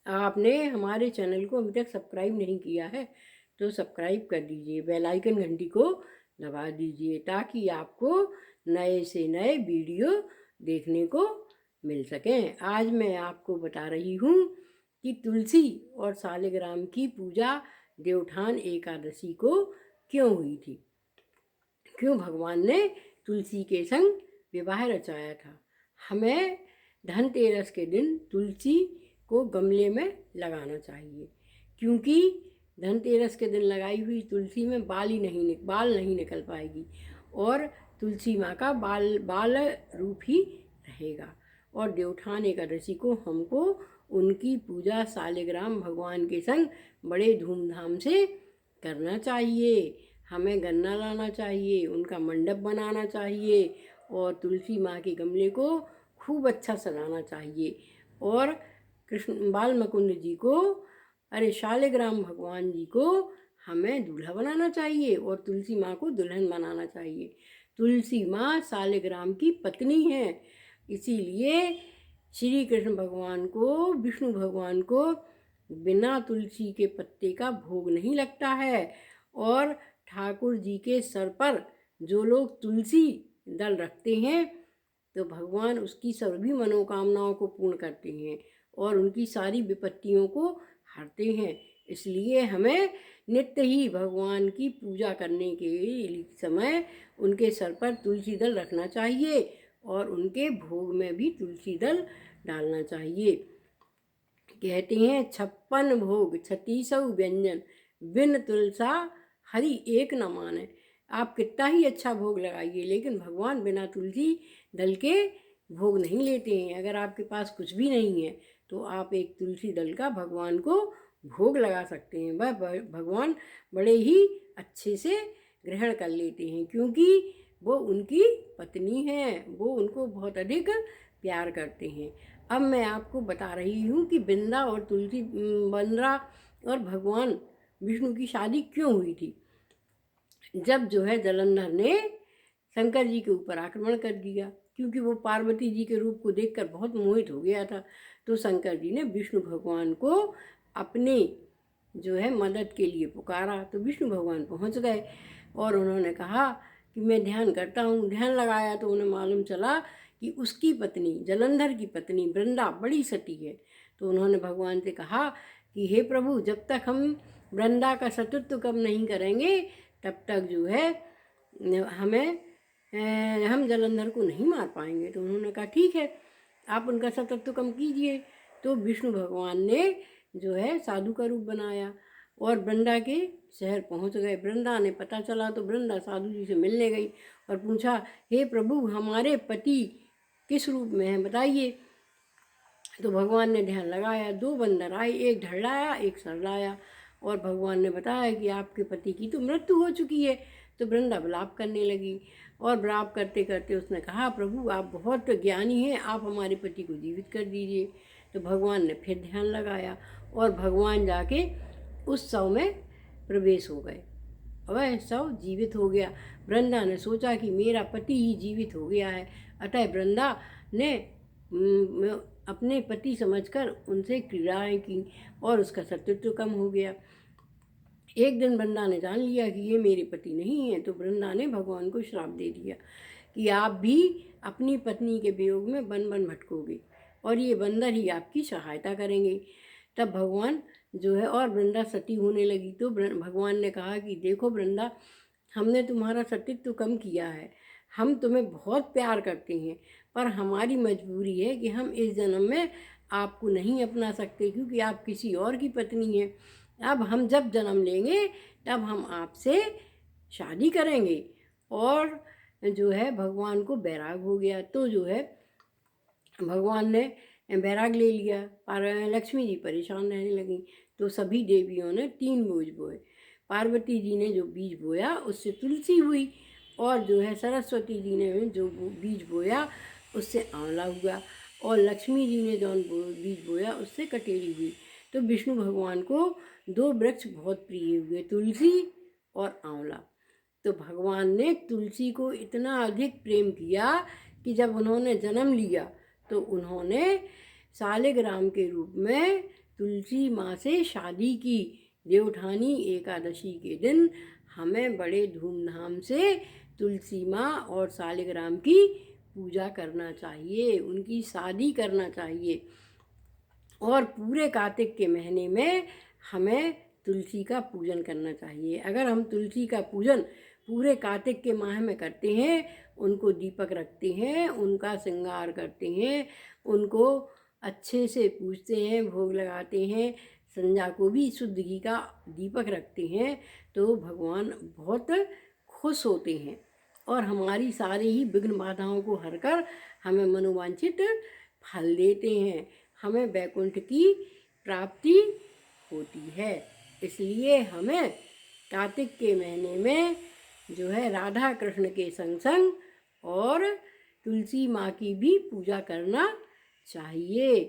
आपने हमारे चैनल को अभी तक सब्सक्राइब नहीं किया है तो सब्सक्राइब कर दीजिए, बेल आइकन घंटी को दबा दीजिए ताकि आपको नए से नए वीडियो देखने को मिल सकें। आज मैं आपको बता रही हूँ कि तुलसी और सालिग्राम की पूजा देवउठान एकादशी को क्यों हुई थी, क्यों भगवान ने तुलसी के संग विवाह रचाया था। हमें धनतेरस के दिन तुलसी को गमले में लगाना चाहिए, क्योंकि धनतेरस के दिन लगाई हुई तुलसी में बाल नहीं निकल पाएगी और तुलसी माँ का बाल रूप ही रहेगा। और देवउठान एकादशी को हमको उनकी पूजा सालिग्राम भगवान के संग बड़े धूमधाम से करना चाहिए। हमें गन्ना लाना चाहिए, उनका मंडप बनाना चाहिए और तुलसी माँ के गमले को खूब अच्छा सजाना चाहिए। और कृष्ण बाल मुकुंद जी को, शालिग्राम भगवान जी को हमें दूल्हा बनाना चाहिए और तुलसी माँ को दुल्हन बनाना चाहिए। तुलसी माँ सालिग्राम की पत्नी है, इसीलिए श्री कृष्ण भगवान को, विष्णु भगवान को बिना तुलसी के पत्ते का भोग नहीं लगता है। और ठाकुर जी के सर पर जो लोग तुलसी दल रखते हैं तो भगवान उसकी सभी मनोकामनाओं को पूर्ण करते हैं और उनकी सारी विपत्तियों को हरते हैं। इसलिए हमें नित्य ही भगवान की पूजा करने के समय उनके सर पर तुलसी दल रखना चाहिए और उनके भोग में भी तुलसी दल डालना चाहिए। कहते हैं 56 भोग 36 व्यंजन, बिन तुलसा हरि एक न माने। आप कितना ही अच्छा भोग लगाइए लेकिन भगवान बिना तुलसी दल के भोग नहीं लेते हैं। अगर आपके पास कुछ भी नहीं है तो आप एक तुलसी दल का भगवान को भोग लगा सकते हैं। वह भगवान बड़े ही अच्छे से ग्रहण कर लेते हैं, क्योंकि वो उनकी पत्नी है, वो उनको बहुत अधिक प्यार करते हैं। अब मैं आपको बता रही हूँ कि बिंदा और तुलसी बंद्रा और भगवान विष्णु की शादी क्यों हुई थी। जब जलंधर ने शंकर जी के ऊपर आक्रमण कर दिया, क्योंकि वो पार्वती जी के रूप को देखकर बहुत मोहित हो गया था, तो शंकर जी ने विष्णु भगवान को अपने मदद के लिए पुकारा। तो विष्णु भगवान पहुंच गए और उन्होंने कहा कि मैं ध्यान करता हूँ। ध्यान लगाया तो उन्हें मालूम चला कि उसकी पत्नी, जलंधर की पत्नी वृंदा बड़ी सती है। तो उन्होंने भगवान से कहा कि हे प्रभु, जब तक हम वृंदा का सतीत्व कम नहीं करेंगे तब तक हम जलंधर को नहीं मार पाएंगे। तो उन्होंने कहा ठीक है, आप उनका सतीत्व कम कीजिए। तो विष्णु भगवान ने साधु का रूप बनाया और वृंदा के शहर पहुंच गए। वृंदा ने पता चला तो वृंदा साधु जी से मिलने गई और पूछा, हे प्रभु, हमारे पति किस रूप में हैं, बताइए। तो भगवान ने ध्यान लगाया, 2 बंदर आए, एक ढड़लाया एक सरलाया, और भगवान ने बताया कि आपके पति की तो मृत्यु हो चुकी है। तो वृंदा विलाप करने लगी और विलाप करते करते उसने कहा, प्रभु आप बहुत ज्ञानी हैं, आप हमारे पति को जीवित कर दीजिए। तो भगवान ने फिर ध्यान लगाया और भगवान जाके उस शव में प्रवेश हो गए। वह शव जीवित हो गया। वृंदा ने सोचा कि मेरा पति ही जीवित हो गया है, अतः वृंदा ने अपने पति समझकर उनसे क्रीड़ाएँ की और उसका सतीत्व कम हो गया। एक दिन वृंदा ने जान लिया कि ये मेरे पति नहीं है, तो वृंदा ने भगवान को श्राप दे दिया कि आप भी अपनी पत्नी के वियोग में वन वन भटकोगे और ये बंदर ही आपकी सहायता करेंगे। तब भगवान और वृंदा सती होने लगी। तो भगवान ने कहा कि देखो वृंदा, हमने तुम्हारा सतीत्व कम किया है, हम तुम्हें बहुत प्यार करते हैं, पर हमारी मजबूरी है कि हम इस जन्म में आपको नहीं अपना सकते, क्योंकि आप किसी और की पत्नी हैं। अब हम जब जन्म लेंगे तब हम आपसे शादी करेंगे। और भगवान को बैराग हो गया। तो भगवान ने बैराग ले लिया। लक्ष्मी जी परेशान रहने लगी। तो सभी देवियों ने 3 बीज बोए। पार्वती जी ने जो बीज बोया उससे तुलसी हुई, और सरस्वती जी ने जो बीज बोया उससे आंवला हुआ, और लक्ष्मी जी ने जो बीज बोया उससे कटेरी हुई। तो विष्णु भगवान को 2 वृक्ष बहुत प्रिय हुए, तुलसी और आंवला। तो भगवान ने तुलसी को इतना अधिक प्रेम किया कि जब उन्होंने जन्म लिया तो उन्होंने सालिग्राम के रूप में तुलसी माँ से शादी की। देवउठानी एकादशी के दिन हमें बड़े धूमधाम से तुलसी माँ और शालिग्राम की पूजा करना चाहिए, उनकी शादी करना चाहिए। और पूरे कार्तिक के महीने में हमें तुलसी का पूजन करना चाहिए। अगर हम तुलसी का पूजन पूरे कार्तिक के माह में करते हैं, उनको दीपक रखते हैं, उनका श्रृंगार करते हैं, उनको अच्छे से पूजते हैं, भोग लगाते हैं, संध्या को भी शुद्ध घी का दीपक रखते हैं, तो भगवान बहुत खुश होते हैं और हमारी सारी ही विघ्न बाधाओं को हरकर हमें मनोवांछित फल देते हैं। हमें वैकुंठ की प्राप्ति होती है। इसलिए हमें कार्तिक के महीने में जो है राधा कृष्ण के संग संग और तुलसी माँ की भी पूजा करना चाहिए।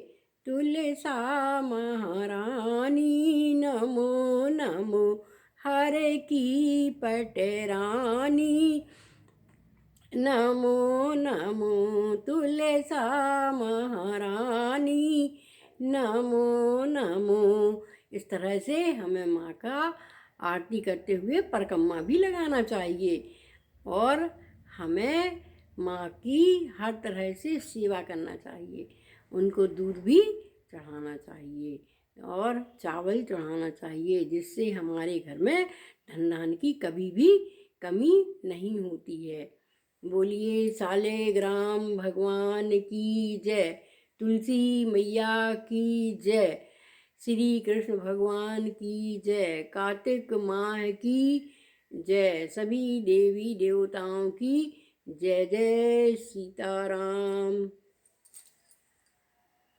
तुलसा महारानी नमो नमो, हरे की पटरानी नमो नमो, तुलसा महारानी नमो नमो। इस तरह से हमें माँ का आरती करते हुए परिक्रमा भी लगाना चाहिए और हमें माँ की हर तरह से सेवा करना चाहिए। उनको दूध भी चढ़ाना चाहिए और चावल चढ़ाना चाहिए, जिससे हमारे घर में धन धान की कभी भी कमी नहीं होती है। बोलिए शालिग्राम भगवान की जय, तुलसी मैया की जय, श्री कृष्ण भगवान की जय, कार्तिक माह की जय, सभी देवी देवताओं की जय जय सीताराम।